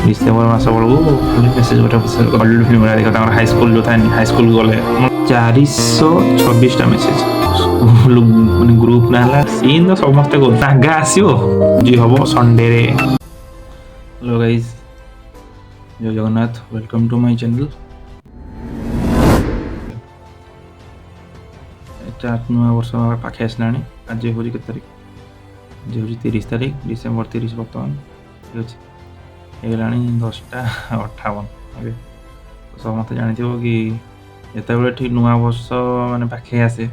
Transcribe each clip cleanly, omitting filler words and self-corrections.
December मास बेलू खाली message Hollywood film गुड़ा देखा हाईस्कल जो था हाईस्कल गले 426टा मेसेज स्कूल माने ग्रुप ना सीन तो समस्ते आगा आसो जी हम संडे रे। हेलो गाइस, जय Jagannath, welcome to my channel. नुआ वर्ष पाखे आसला। आज हूँ के तारीख, आज हूँ 30 तारीख डिसेम्बर 30 बर्तमान ठीक अच्छे होगा 10:58। ओके, समस्त जानी कि जिते ठीक नुआ वर्ष माने पाखे आसे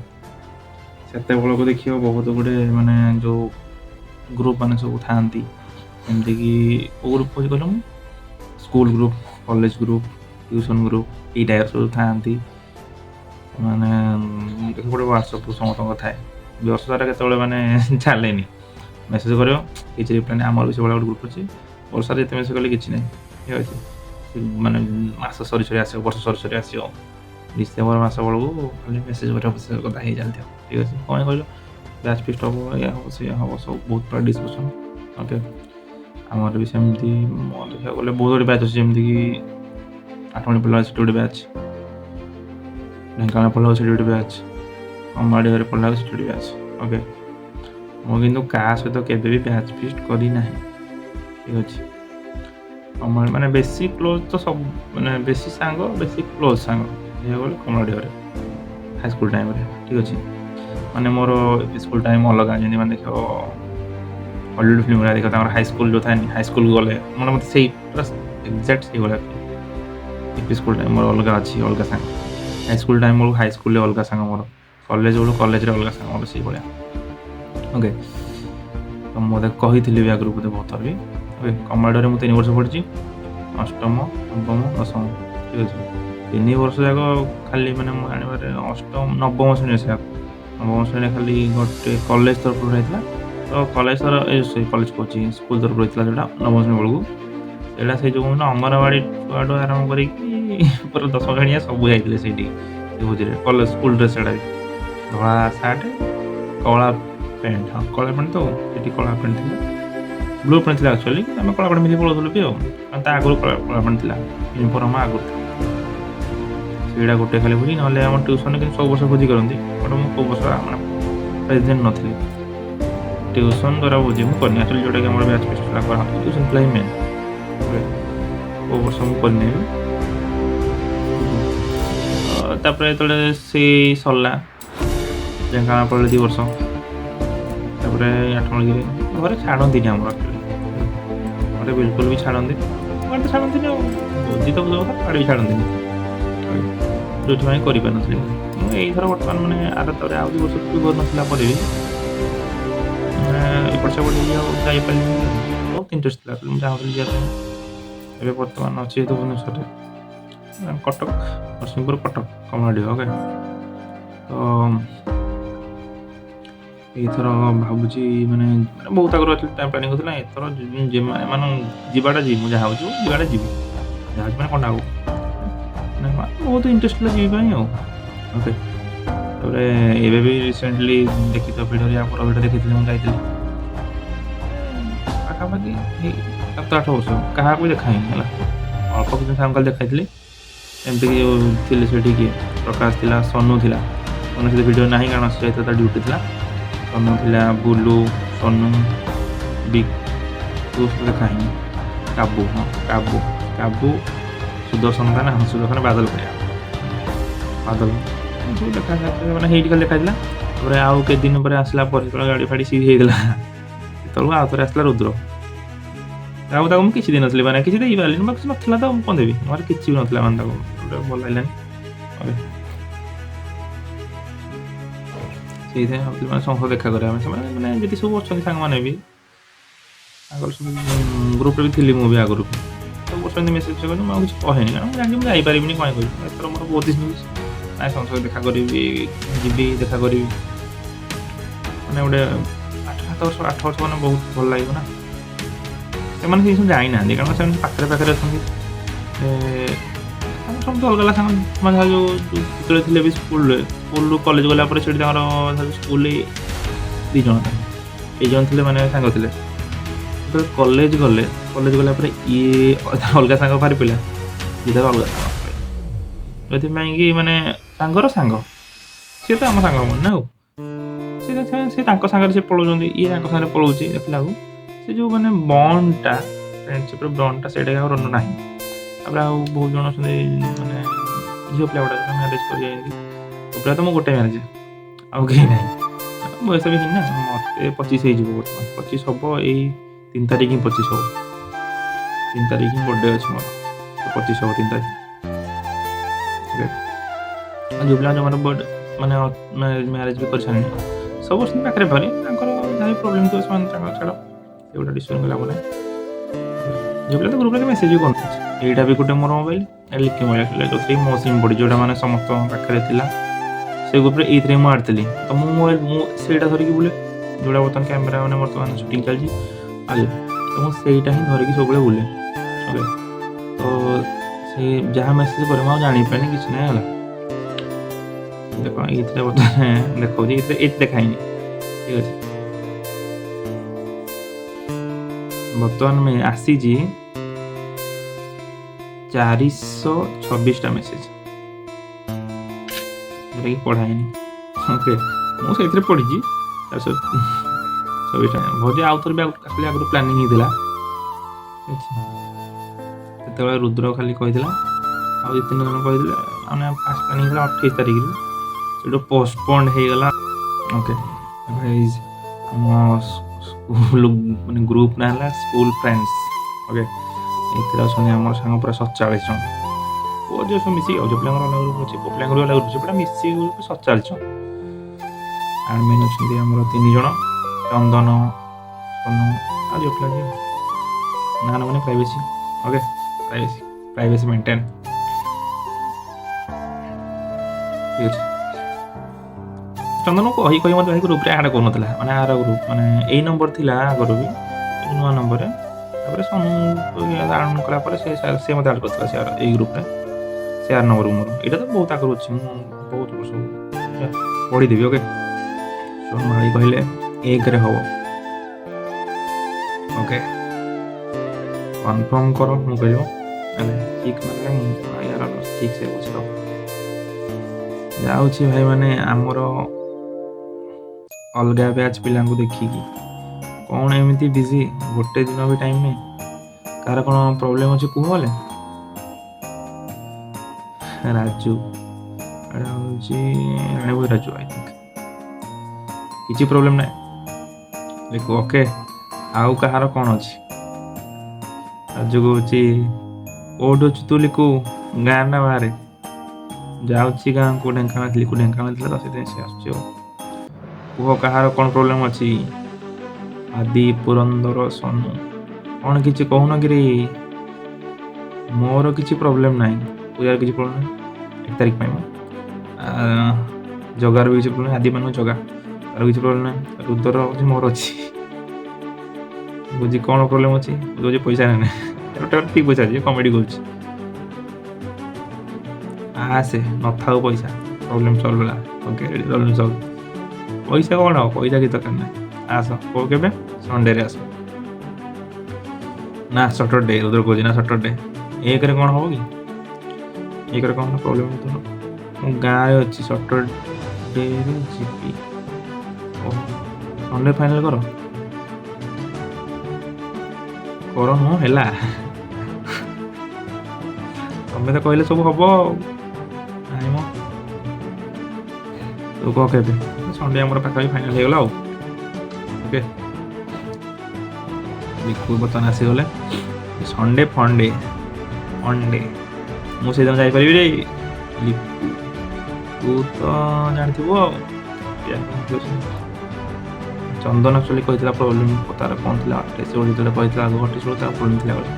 से को देखिए बहुत गुड़े माने जो ग्रुप माने सब था एमती कि ग्रुप कह कहल school group, college group, tuition group ये टाइप सब था माने देख पड़े व्हाट्सअप समस्त थाए वर्ष सारा के माने चले मेसेज कर किसी रिप्लाई नहीं। आमर भी से गोटे ग्रुप अच्छे वर्षा जिते मेसेज कले कि ना ठीक अच्छे माने मास सरी सरी आस वर्ष सरी सरी आस डिसेम्बर मास बेलू खाली मेसेज कथा हो चलती ठीक अच्छे कौन कह बैच फिस्ट हम या हम सी हम सब बहुत बड़ा डिस्कसन। ओके, आमर भी सेमती देखा गले बहुत गुड बैच अच्छे जमीक कि आठमणी पढ़ा गोटे बैच, ढेंकाना पढ़ा गोटे बैच, अमाड़ी घरे पढ़ा गोटे बैच। ओके, मुझे क्या सहित केवे बैच फिस्ट करना ठीक अच्छे अमाड़ी माने बेसी क्लोज तो सब माने बेसी सांग बेसी क्लोज सांग गले कमलाड़ी घरे हाईस्कल टाइम ठीक अच्छे माने मोर स्कूल टाइम अलग जमी मैंने देख हॉलीवुड फिल्म गुड़ा देखा हाईस्कल जो था हाईस्कल गले मैंने मत से एक्जाक्ट से भाया स्कूल टाइम मोर अलग अच्छी अलग सांग हाईस्कल टाइम बेलू हाईस्कल अलग सांग मोर कॉलेज बेलू कॉलेज अलग सांग मोर से भाया। ओके, तो मुझे कही भी आगुरी बोधे बहुत थर भी। ओके, कमलाड़ी मुझे 3 वर्ष पढ़ी अष्टम नवम दशम ठीक अच्छे 3 वर्ष जाक खाली मैंने जानवर अष्टम नवम श्रेणी से नवम श्रेणी खाली गोटे कॉलेज तरफ रही तो कॉलेज तरफ कॉलेज कह स्कूल तरफ रही है जोटा नवम श्रेणी बेलू सेटा से जो अंगनवाड़ी छुआठू आरम्भ कर 10 श्रेणी सब जाते से भोजी कॉलेज स्कूल ड्रेस भी धला सार्ट कला पैंट हाँ कला पैंट तो ये कला पैंट थी ब्लू पैंट थी एक्चुअली आम कला पैंट मिली पढ़ुलू भी आगुरी कला पैंट थी यूनिफर्म आगुरी सीटा गोटे खाली भोजी ना आम ट्यूशन कि सब वर्ष भोजी करती बट मुझे कौ वर्ष प्रेजेंट नी ट्यूशन द्वारा भोजी मुझे करनी एक्चुअली जोटा कि बैच फिस्ट ट्यूशन पिला ही मेन कौ वर्ष मुझे करनी तापर जो से सरला ढेंकाना पड़े 2 वर्ष तापर आठमणगिरी घर छाड़ती आम घर बिल्कुल भी छाड़ती घर तो छाड़ती भोजी तो बुझा था भी छाड़ती जो करें मुझे बर्तमान मैंने आर तर आउ 2 वर्ष भी कर भी एपट सेपट जापारि बहुत इंटरेस्ट था मुझे चाहूली जाए बर्तमान अच्छे तो भुवनेश्वर कटक नरसिंहपुर कटक कमलाड़ी। ओके, तो एथर भावुँ मैंने बहुत आगे टाइम प्लानिंग होता एथर जाटा जी मुझे जहाँ जाटा जी जहाँ मैंने कंडा बहुत इंटरेस्ट जीवाई। ओके, तापर भी रिसेंटली देखी तो भिडियो या पर भिडियो देखी मुझे जाइए पाखापाखि 7-8 वर्ष क्या देखा ही अल्प किसी सामकाल देखी एमती कि से किए प्रकाश थी सनु थी सनु सहित भिडियो ना कारण से ड्यूटी थी सनु थी बुलू सनु बिग देखा ही काबू हाँ काबू काबू सुदर्शन था ना सुदर्शन बादल बादल सब देखा मैंने हेट खाली देखा आउ के दिन पर आसला गाड़ी फाड़ी सी होता आउ थे आसला रुद्र आउ मुझे किसी दिन मैंने किसी दे पारे किसी ना तो कौन देवी मोर किसी भी ना मैंने भल लगे से शंख देखा करें मैंने जी सब अच्छा सांग मैंने भी आगे सब ग्रुप भी थी मुझे आगुरी सब वर्ष मेसेज कर मुझे किसी कहनी कारण मुझे जानी मुझे जापारि कौन कह एथर मोर बहुत ना शंख देखा करी जी देखा करी मैंने गोटे 8 वर्ष मैंने बहुत भल लगे ना से सब जाई ना कारण से पाखे पाखे अच्छा सब अलग अलग सांग जो थे स्कूल स्कूल कॉलेज गला स्कूल 2 जन थे 2 जन थे मैंने सांग थे कॉलेज गले କଲେଜ ଗଲା ପରେ ଇଏ ଅଲଗା ସାଙ୍ଗ ବାହାରି ପଡ଼ିଲା, ଇଏ ତାର ଅଲଗା ସାଙ୍ଗ ସେଥିପାଇଁ କି ମାନେ ସାଙ୍ଗର ସାଙ୍ଗ ସିଏ ତ ଆମ ସାଙ୍ଗ ହବନି ନା ଆଉ ସେ ତାଙ୍କ ସାଙ୍ଗରେ ସେ ପଳାଉଛନ୍ତି, ଇଏ ତାଙ୍କ ସାଙ୍ଗରେ ପଳାଉଛି। ଦେଖିଲା ବେଳକୁ ସେ ଯେଉଁ ମାନେ ବଣ୍ଡଟା ଫ୍ରେଣ୍ଡସିପ୍ର ବଣ୍ଡଟା ସେଇଟା ଆଉ ନାହିଁ। ତାପରେ ଆଉ ବହୁତ ଜଣ ଅଛନ୍ତି ମାନେ ଝିଅ ପିଲା ଗୁଡ଼ାକ ମ୍ୟାରେଜ୍ କରିଯାଇଛନ୍ତି। ପୁରା ତ ମୁଁ ଗୋଟେ ମ୍ୟାରେଜ୍, ଆଉ କେହି ନାହିଁ। ବୟସ ବି ହେଇନି ନା, ମୋତେ 25 ହେଇଯିବ ବର୍ତ୍ତମାନ, 25 ହେବ ଏଇ 3 ତାରିଖ ହିଁ 25 ହେବ। 3 ତାରିଖ ହିଁ ବର୍ଥଡେ ଅଛି ମୋର, 25 ହେବ 3 ତାରିଖ। ଝିଅ ପିଲା ଯେଉଁମାନେ ମାନେ ମ୍ୟାରେଜ୍ ବି କରିସାରିଲେଣି ସବୁ ଅଛନ୍ତି ପାଖରେ ଭରି, ତାଙ୍କର ଯାହା ପ୍ରୋବ୍ଲେମ୍ ଥିବ ସେମାନେ ତାଙ୍କର ଛାଡ଼, ସେଗୁଡ଼ା ଡିସ୍କସନ୍ କଲା ପରେ ଝିଅ ପିଲା ତ ଗ୍ରୁପ୍ରେ ମେସେଜ୍ ବି କରୁଛି। ଏଇଟା ବି ଗୋଟେ ମୋର ମୋବାଇଲ୍, ଲିକି ମୋବାଇଲ୍ ଯେଉଁଥିରେ ମୋ ସିମ୍ ପଡ଼ି ଯେଉଁଟା ମାନେ ସମସ୍ତଙ୍କ ପାଖରେ ଥିଲା ସେ ଗ୍ରୁପ୍ରେ ଏଇଥିରେ ମୁଁ ଆଡ଼୍ ତ ମୁଁ ସେଇଟା ଧରିକି ବୁଲେ, ଯେଉଁଟା ବର୍ତ୍ତମାନ କ୍ୟାମେରା ମାନେ ବର୍ତ୍ତମାନ ସୁଟିଂ ଚାଲିଛି ଆଗେ, ତ ମୁଁ ସେଇଟା ହିଁ ଧରିକି ସବୁବେଳେ ବୁଲେ। ତ ସେ ଯାହା ମେସେଜ୍ କରେ ମୁଁ ଆଉ ଜାଣିପାରିନି କିଛି ନାହିଁ ହେଲା। ଦେଖ ଏଇଥିରେ ବର୍ତ୍ତମାନ ଦେଖାଉଛି, ଏଇଠି ଦେଖାଇନି, ଠିକ୍ ଅଛି। ବର୍ତ୍ତମାନ ଆସିଛି 426ଟା ମେସେଜ୍, ଯେଉଁଟାକି ପଢ଼ା ହେଇନି। ଓକେ, ମୁଁ ସେଇଥିରେ ପଢ଼ିଛି 426ଟା। ଭୋଜି ଆଉ ଥରେ ବି ଆକ୍ଚୁଆଲି ଆଗରୁ ପ୍ଲାନିଂ ହେଇଥିଲା, ସେତେବେଳେ ରୁଦ୍ର ଖାଲି କହିଥିଲା, ଆଉ 2-3 ଜଣ କହିଥିଲେ, ମାନେ ଫାଷ୍ଟ ପ୍ଲାନିଂ ହେଇଥିଲା 28 ତାରିଖରୁ, ସେଇଠୁ ପୋଷ୍ଟପୋଣ୍ଡ ହେଇଗଲା। ଓକେ, ଆମ ସ୍କୁଲ ମାନେ ଗ୍ରୁପ୍ ନା ହେଲା ସ୍କୁଲ ଫ୍ରେଣ୍ଡସ୍। ଓକେ, ଏଥିରେ ଅଛନ୍ତି ଆମର ସାଙ୍ଗ ପୁରା 47 ଜଣ, ପୁଅ ଝିଅ ସବୁ ମିଶିକି, ଆଉ ଝିଅ ପିଲାଙ୍କର ଅଲଗା ଗ୍ରୁପ୍ ଅଛି, ପୁଅ ପିଲାଙ୍କର ଅଲଗା ଗ୍ରୁପ୍ ଅଛି, ପୁରା ମିଶିକି ଗ୍ରୁପ୍ 47 ଜଣ। ଆଡ଼ମିନ୍ ଅଛନ୍ତି ଆମର 3 ଜଣ, ଚନ୍ଦନ, ସୋନୁ, ଆଉ ଝିଅ ପିଲା ନା ମାନେ ପ୍ରାଇଭେସି। ଓକେ, ପ୍ରାଇଭେସି ମେଣ୍ଟେନ୍, ଠିକ୍ ଅଛି। ଚନ୍ଦନ କହି ମୋତେ ଭାଇ ଗ୍ରୁପ୍ରେ ଆଡ଼୍ କରୁନଥିଲା, ମାନେ ଆର ଗ୍ରୁପ୍ ମାନେ ଏଇ ନମ୍ବର ଥିଲା ଆଗରୁ ବି ନୂଆ ନମ୍ବରରେ, ତାପରେ ସୋନୁ ଆଡ଼୍ କଲା ପରେ ସେ ମୋତେ ଆଡ଼୍ କରିଥିଲା ଏଇ ଗ୍ରୁପ୍ରେ, ସେ ଆର ନମ୍ବରକୁ ମୋର। ଏଇଟା ତ ବହୁତ ଆଗରୁ ଅଛି, ମୁଁ ବହୁତ ବର୍ଷ ପଢ଼ିଦେବି। ଓକେ, ସୋନୁ ଭାଇ କହିଲେ 1ରେ ହେବ। ଓକେ, କନଫର୍ମ କର, ମୁଁ କହିବ ଠିକ୍ ମାନେ ୟାର ଠିକ୍ ସେ ବୁଝ ଯାଉଛି ଭାଇ। ମାନେ ଆମର ଅଲଗା ବ୍ୟାଚ୍ ପିଲାଙ୍କୁ ଦେଖିକି କ'ଣ ଏମିତି ବିଜି, ଗୋଟେ ଦିନ ବି ଟାଇମ୍ ନାହିଁ। କାହାର କ'ଣ ପ୍ରୋବ୍ଲେମ୍ ଅଛି କୁହ ହେଲେ। ରାଜୁ, ଏଇଟା ହେଉଛି ରାଜୁ, ଆଇ ଥିଙ୍କ କିଛି ପ୍ରୋବ୍ଲେମ୍ ନାହିଁ। ଲିକୁ ଓକେ, ଆଉ କାହାର କ'ଣ ଅଛି? ରାଜୁ କହୁଛି କୋଉଠି ଅଛୁ ତୁ ଲିକୁ, ଗାଁ ନା ବାହାରେ? ଯାଉଛି ଗାଁକୁ, ଢେଙ୍କାନାଳ ଲିକୁ ଢେଙ୍କାନାଳ ଥିଲା ତ ସେଥିପାଇଁ ସେ ଆସୁଛି। ଆଉ କୁହ କାହାର କ'ଣ ପ୍ରୋବ୍ଲେମ୍ ଅଛି? ଆଦି, ପୁରନ୍ଦର, ସୋନୁ, କ'ଣ କିଛି କହୁନ କିରେ? ମୋର କିଛି ପ୍ରୋବ୍ଲେମ୍ ନାହିଁ, ପୂଜାର କିଛି ପ୍ରୋବ୍ଲେମ୍ ନାହିଁ 1 ତାରିଖ ପାଇଁ। ଜଗାର ବି କିଛି ପ୍ରୋବ୍ଲେମ୍ ନାହିଁ, ଆଦି ମାନଙ୍କୁ ଜଗା ତାର କିଛି ପ୍ରୋବ୍ଲେମ୍ ନାହିଁ, ରୁଦ୍ର ଅଛି, ମୋର ଅଛି। ବୁଝି କ'ଣ ପ୍ରୋବ୍ଲେମ୍ ଅଛି? ବୁଝି ପଇସା ନାହିଁ, ଠିକ୍ ପଇସା ଅଛି, କମେଡ଼ି କରୁଛି। ଆସେ ନଥାଉ ପଇସା, ପ୍ରୋବ୍ଲେମ୍ ସଲ୍ଭ ହେଲା। Okay, problem solve. ପଇସା କ'ଣ ହବ, ପଇସା କିଛି ଦରକାର ନାହିଁ। ଆସ, କେବେ? ସଣ୍ଡେରେ ଆସ ନା ସଟରଡେ, ରୁଦ୍ର କହୁଛି ନା ସଟରଡେ। 1ରେ କ'ଣ ହବ କି? 1ରେ କ'ଣ ପ୍ରୋବ୍ଲେମ୍ ହେଉଥିବ? ମୁଁ ଗାଁରେ ଅଛି, ସଟରଡେରେ ଯିବି। ସଣ୍ଡେ ଫାଇନାଲ୍ କର ନୁହଁ ହେଲା। ତମେ ତ କହିଲେ ସବୁ ହବ ଆଉ। ନାଇଁ ମ, ତୁ କହ କେବେ? ସଣ୍ଡେ ଆମର ପାଖାପାଖି ଫାଇନାଲ୍ ହେଇଗଲା ଆଉ। ଓକେ, ଲିକୁ ବର୍ତ୍ତମାନ ଆସିଗଲେ। ସଣ୍ଡେ ଫଣ୍ଡେ ମୁଁ ସେଇଦିନ ଯାଇପାରିବି ରେ ଲିକୁ, ତୁ ତ ଜାଣିଥିବୁ ଆଉ। ଚନ୍ଦନ ଆକ୍ଚୁଆଲି କହିଥିଲା ପ୍ରୋବ୍ଲେମ୍ ତାର କ'ଣ ଥିଲା, ଯେତେବେଳେ କହିଥିଲା ଆଗ ତାର ପ୍ରୋବ୍ଲେମ୍ ଥିଲା ବୋଲି।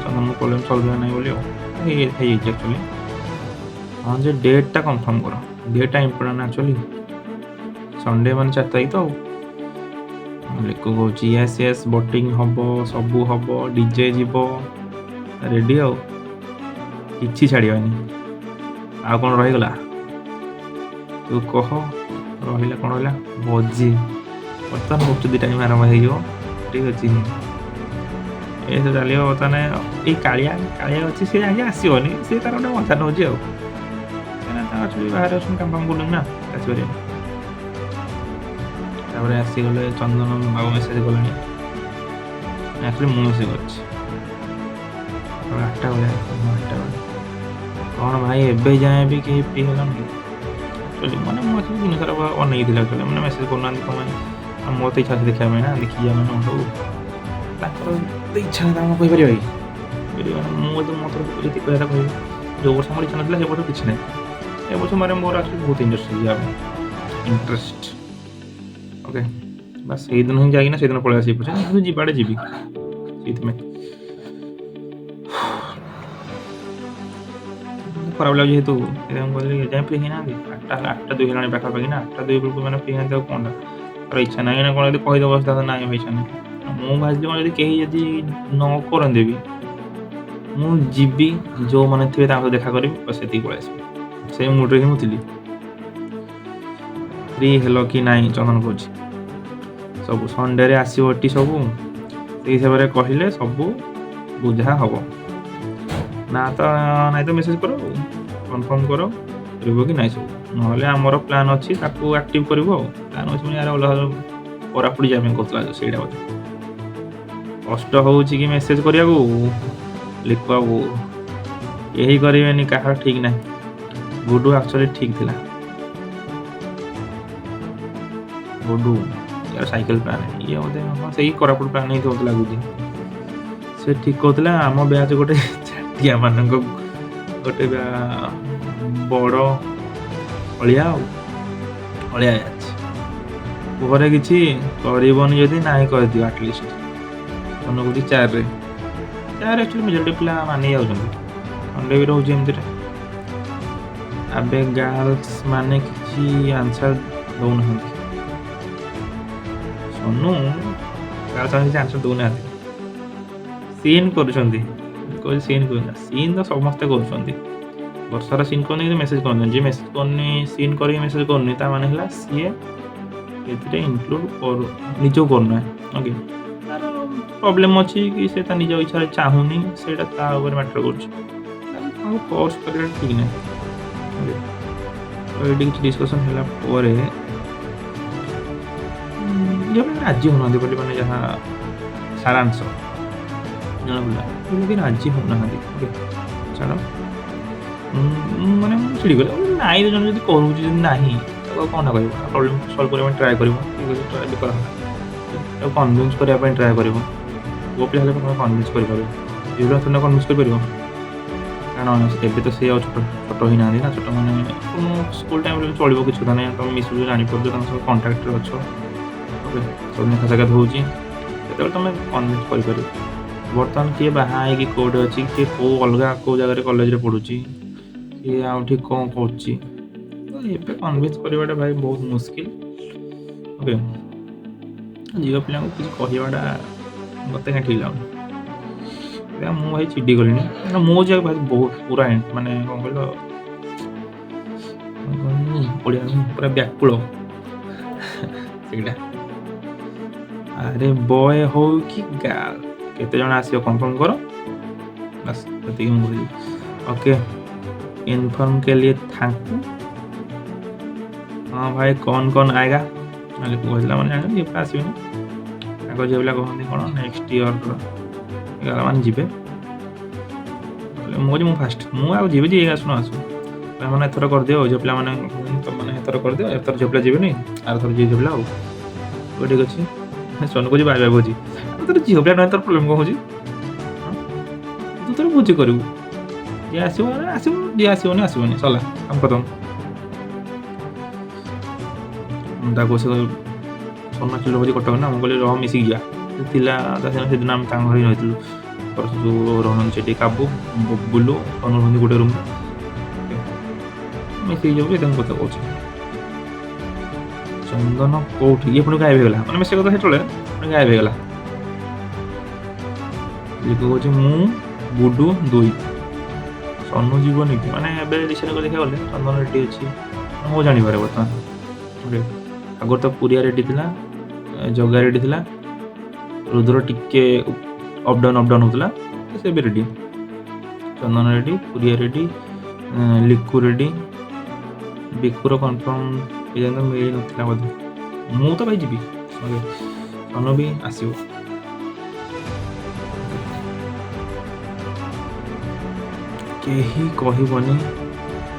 ଚନ୍ଦନ ପ୍ରୋବ୍ଲେମ୍ ସଲ୍ଭ ହେଲା ନାହିଁ ବୋଲି ଆଉ ହେଇଯାଇଛି ଆକ୍ଚୁଆଲି। ହଁ ଯେ ଡେଟ୍ଟା କନଫର୍ମ କର, ଡେଟ୍ଟା ଇମ୍ପୋର୍ଟାଣ୍ଟ ଆକ୍ଚୁଆଲି। ସଣ୍ଡେ ମାନେ 4 ତାରିଖ ତ ଆଉ। ଲିକୁ କହୁଛି ୟେସ୍ ବୋଟିଂ ହେବ, ସବୁ ହେବ, ଡିଜେ ଯିବ, ରେଡ଼ି ଆଉ କିଛି ଛାଡ଼ିବାନି। ଆଉ କ'ଣ ରହିଗଲା? ତୁ କହ, ରହିଲା କ'ଣ ରହିଲା? ଭୋଜି ବର୍ତ୍ତମାନ 2 ଟାଇମ୍ ଆରମ୍ଭ ହେଇଯିବ, ଠିକ୍ ଅଛି। ଏସବୁ ଚାଲିବ ବର୍ତ୍ତମାନ। ଏଇ କାଳିଆ ଅଛି, ସେ ଯାଇକି ଆସିବନି, ସେ ତାର ଗୋଟେ ମଜା ନେଉଛି ଆଉ। କାହିଁକିନା ତା ଆକ୍ଚୁଆଲି ବାହାରେ ଅଛନ୍ତି, କାମ କରୁଛନ୍ତି ନା, ଆସିପାରିବେନି। ତାପରେ ଆସିଗଲେ ଚନ୍ଦନ ବାବୁ ମେସେଜ କଲେଣି, ଆକ୍ଚୁଆଲି ମୁଁ ମେସେଜ କରିଛି 8ଟା ବେଳେ। 8ଟା ବେଳେ କ'ଣ ଭାଇ ଏବେ ଯାଏଁ ବି କେହି ଫ୍ରି ହେଲାନି କି? ଆକ୍ଚୁଆଲି ମାନେ ମୁଁ ଆକ୍ଚୁଆଲି ଦିନ ସାରା ଅନେଇଥିଲି ଆକ୍ଚୁଆଲି, ମାନେ ମେସେଜ କରୁନାହାନ୍ତି କ'ଣ ପାଇଁ? ମୋର ତ ଇଚ୍ଛା ଅଛି ଦେଖିବା ପାଇଁ ନା, ଦେଖିଯିବା ମାନେ ସବୁ ତାଙ୍କର ଇଚ୍ଛା ନାହିଁ, ତାଙ୍କୁ କହିପାରିବା କି? ମୁଁ ଯଦି ମୋ ତରଫରୁ ଯଦି କହିବା କଥା କହିବି, ଯେଉଁ ବର୍ଷ ମୋର ଇଚ୍ଛା ନଥିଲା ସେ ବର୍ଷ କିଛି ନାହିଁ, ଏ ବର୍ଷ ମାନେ ମୋର ଆକ୍ଚୁଆଲି ବହୁତ ଇଣ୍ଟରେଷ୍ଟ ଯିବା ପାଇଁ, ଇଣ୍ଟରେଷ୍ଟ। ଓକେ, ବାସ୍ ସେଇଦିନ ହିଁ ଯାଇକିନା ସେଇଦିନ ପଳେଇ ଆସିବି, ପଛେ ମୁଁ ଯିବାଡ଼େ ଯିବି। ସେଇଥିପାଇଁ ଖରାପ ଲାଗୁଛି ଯେହେତୁ, ସେଥିପାଇଁ ମୁଁ କହିଲି ଏଯାଏଁ ଫ୍ରି ହେଇନାହାନ୍ତି। 8ଟା 2 ହେଲାଣି ପାଖାପାଖି ନା, 8ଟା 2 ବେଳକୁ ମାନେ ଫ୍ରି ହେଇନାହାନ୍ତି ଆଉ କ'ଣଟା? ତାର ଇଚ୍ଛା ନାହିଁ ନା କ'ଣ ଯଦି କହିଦେବ ତାହେଲେ ନାହିଁ ଭାଇ ଇଚ୍ଛା ନାହିଁ। ମୁଁ ଭାବିଲି କ'ଣ ଯଦି କେହି ଯଦି ନ କରନ୍ତି ବି ମୁଁ ଯିବି, ଯେଉଁମାନେ ଥିବେ ତାଙ୍କ ସହ ଦେଖା କରିବି, ବସ୍ ସେତିକି ପଳେଇ ଆସିବି। ସେଇ ମୁଡ଼୍ରେ ହିଁ ମୁଁ ଥିଲି। ଫ୍ରି ହେଲ କି ନାହିଁ ଚନ୍ଦନ କହୁଛି, ସବୁ ସଣ୍ଡେରେ ଆସିବ ଏଠି ସବୁ, ସେଇ ହିସାବରେ କହିଲେ ସବୁ ବୁଝା ହେବ। ନାଇଁ ତ ମେସେଜ କର, କନଫର୍ମ କର କରିବ କି ନାହିଁ ସବୁ, ନହେଲେ ଆମର ପ୍ଲାନ୍ ଅଛି ତାକୁ ଆକ୍ଟିଭ୍ କରିବ ଆଉ। ପ୍ଲାନ୍ ଅଛି ମାନେ ୟାର ଅଲଗା କୋରାପୁଟ ଯିବା ପାଇଁ କହୁଥିଲା, ସେଇଟା ବୋଧେ କଷ୍ଟ ହେଉଛି କି ମେସେଜ କରିବାକୁ ଲିଖିବାକୁ, କେହି କରିବେନି, କାହାର ଠିକ୍ ନାହିଁ। ଗୁଡୁ ଆକ୍ଚୁଆଲି ଠିକ୍ ଥିଲା, ଗୁଡୁ ୟାର ସାଇକେଲ ପ୍ଲାନ୍, ଇଏ ବୋଧେ ସେଇ କୋରାପୁଟ ପ୍ଲାନ୍ ହେଇଥିବ ମୋତେ ଲାଗୁଛି। ସେ ଠିକ୍ କହୁଥିଲା। ଆମ ବ୍ୟାଚ୍ ଗୋଟେ ଚାଟିଆ ମାନଙ୍କ ଗୋଟେ ବଡ଼ ଅଳିଆ ବ୍ୟାଚ୍, ଘରେ କିଛି କରିବନି ଯଦି ନାହିଁ କହିଦିଅ ଆଟଲିଷ୍ଟ। ମନେ କହୁଛି 4ରେ ଆକ୍ଚୁଆଲି ମେଜରିଟି ପିଲା ମାନି ଯାଉଛନ୍ତି, ସଣ୍ଡେ ବି ରହୁଛି ଏମିତିରେ। ଆବେ ଗାର୍ଲସ ମାନେ କିଛି ଆନ୍ସର ଦେଉନାହାନ୍ତି, ସୋନୁ ଗାର୍ଲସ ମାନେ କିଛି ଆନ୍ସର ଦେଉନାହାନ୍ତି, ସିନ୍ କରୁଛନ୍ତି। କହୁଛି ସିନ୍ କରୁଛନ୍ତି, ସିନ୍ ତ ସମସ୍ତେ କରୁଛନ୍ତି। ବର୍ଷାର ସିନ୍ କରୁନି କିନ୍ତୁ ମେସେଜ କରୁନି, ଯିଏ ମେସେଜ କରୁନି ସିନ୍ କରିକି ମେସେଜ କରୁନି, ତା ମାନେ ହେଲା ସିଏ ଏଥିରେ ଇନକ୍ଲୁଡ଼ ନିଜକୁ କରୁନାହିଁ। ଓକେ, ତାର ପ୍ରୋବ୍ଲେମ୍ ଅଛି କି ସେ ତା ନିଜ ଇଚ୍ଛାରେ ଚାହୁଁନି, ସେଇଟା ତା ଉପରେ ମ୍ୟାଟର କରୁଛି, ତାକୁ ଫୋର୍ସ କରିବା ଠିକ୍ ନାହିଁ। ଓକେ, ତ ଏଇଠି କିଛି ଡିସ୍କସନ୍ ହେଲା ପରେ ଝିଅପିଲା ରାଜି ହେଉନାହାନ୍ତି ବୋଲି, ମାନେ ଯାହା ସାରାଂଶ ଜଣାପଡ଼ିଲା, ବି ରାଜି ହେଉନାହାନ୍ତି। ଓକେ, ଛାଡ଼, ମାନେ ମୁଁ ଚିଡ଼ିଗଲି। ନାଇଁ ଜଣେ ଯଦି କରୁଛି, ଯଦି ନାହିଁ ତାକୁ ଆଉ କ'ଣଟା କହିବ? ପ୍ରୋବ୍ଲେମ୍ ସଲ୍ଭ କରିବା ପାଇଁ ଟ୍ରାଏ କରିବ, ଠିକ୍ ଅଛି, ଟ୍ରାଏ ବି କରାହେଲା। ତାକୁ କନଭିନ୍ସ କରିବା ପାଇଁ ଟ୍ରାଏ କରିବ। ପୁଅ ପିଲା ହେଲେ ତୁମେ କନଭିନ୍ସ କରିପାରିବ, ଝିଅ ପିଲା ତୁମେ କନଭିନ୍ସ କରିପାରିବ? କାରଣ ଏବେ ତ ସେ ଆଉ ଛୋଟ ହେଇନାହାନ୍ତି ନା, ଛୋଟ ମାନେ ସ୍କୁଲ୍ ଟାଇମ୍ରେ ଚଳିବ, କିଛି କଥା ନାହିଁ, ତୁମେ ମିଶୁଛ, ଜାଣିପାରୁଛ, ତାଙ୍କ ସହ କଣ୍ଟାକ୍ଟରେ ଅଛ। ଓକେ, ସବୁ ଦେଖା ସାକ୍ଷାତ ହେଉଛି, ସେତେବେଳେ ତୁମେ କନଭିନ୍ସ କରିପାରିବ। ବର୍ତ୍ତମାନ କିଏ ବାହା ହେଇକି କେଉଁଠି ଅଛି, କିଏ କେଉଁ ଅଲଗା କେଉଁ ଜାଗାରେ କଲେଜରେ ପଢ଼ୁଛି, କିଏ ଆଉ ଠିକ୍ କ'ଣ କରୁଛି, ତ ଏବେ କନଭିନ୍ସ କରିବାଟା ଭାଇ ବହୁତ ମୁସ୍କିଲ। ଓକେ, ଝିଅ ପିଲାଙ୍କୁ କିଛି କହିବାଟା ମୋତେ କାହିଁ ଠିକ୍ ଲାଗୁନି। ମୁଁ ଭାଇ ଚିଡ଼ି ଗଲିଣି, କାରଣ ମୁଁ ଯେ ଭାଇ ବହୁତ ପୁରା ମାନେ କ'ଣ କହିଲ ଓଡ଼ିଆ ପୁରା ବ୍ୟାକୁଳ ସେଇଟା। ଆରେ ବୟ ହଉ କି ଗାର୍ଲ, କେତେ ଜଣ ଆସିବ କନଫର୍ମ କର, ବାସ୍ ସେତିକି ମୁଁ କହିବି। ओके, इन्फॉर्म के लिए थैंक यू। हाँ भाई, कौन आएगा? कहला मैंने जान झील आसबनी, झील कहते कौन नेक्स्ट इयर गला मैंने जी मुझे फास्ट मुझे जी आसुन आसु मैंने एथर कर दियो, झील पे मैंने तुमने एथर कर दियो, एथर झील पे जीवन आर थर झील पे आउ ठीक अच्छे। सोनू को बाय बाय भोजी, तो झील पे ना तोर प्रोब्लेम कौन हो, तू तो भोजी करू, जी आसो जी आसोनी आसोनी सरला काम खत्म। सोना चुल भोजी कटक ना, मुझे रह मिसिक जा से दिन आम घर ही रही जो रही काबू बुलू सोनू रही गोटे रूम मिसिक जाऊँ कथा कह चंदन कौट ये पुणी गायब होगा मैंने मेसे कथा से गायब होगा। ये कह गुडू दुई सोनू जीवन कि मैंने रिसेंट देखा गले चंदन रेडी अच्छी मो जानवर बर्तमान आगर तो पुरिया रेडी थी, जगा रेडी थी, रुद्र टिके ଅପଡାଉନ୍ ହେଉଥିଲା ସେ ଏବେ ରେଡ଼ି। ଚନ୍ଦନ ରେଡ଼ି, ପୁରିଆ ରେଡ଼ି, ଲିକୁ ରେଡ଼ି, ବିକୁର କନଫର୍ମ ଏଯାଏଁ ତ ମିଳିନଥିଲା ବୋଧେ। ମୁଁ ତ ଭାଇ ଯିବି, ସନୁ ବି ଆସିବ। କେହି କହିବନି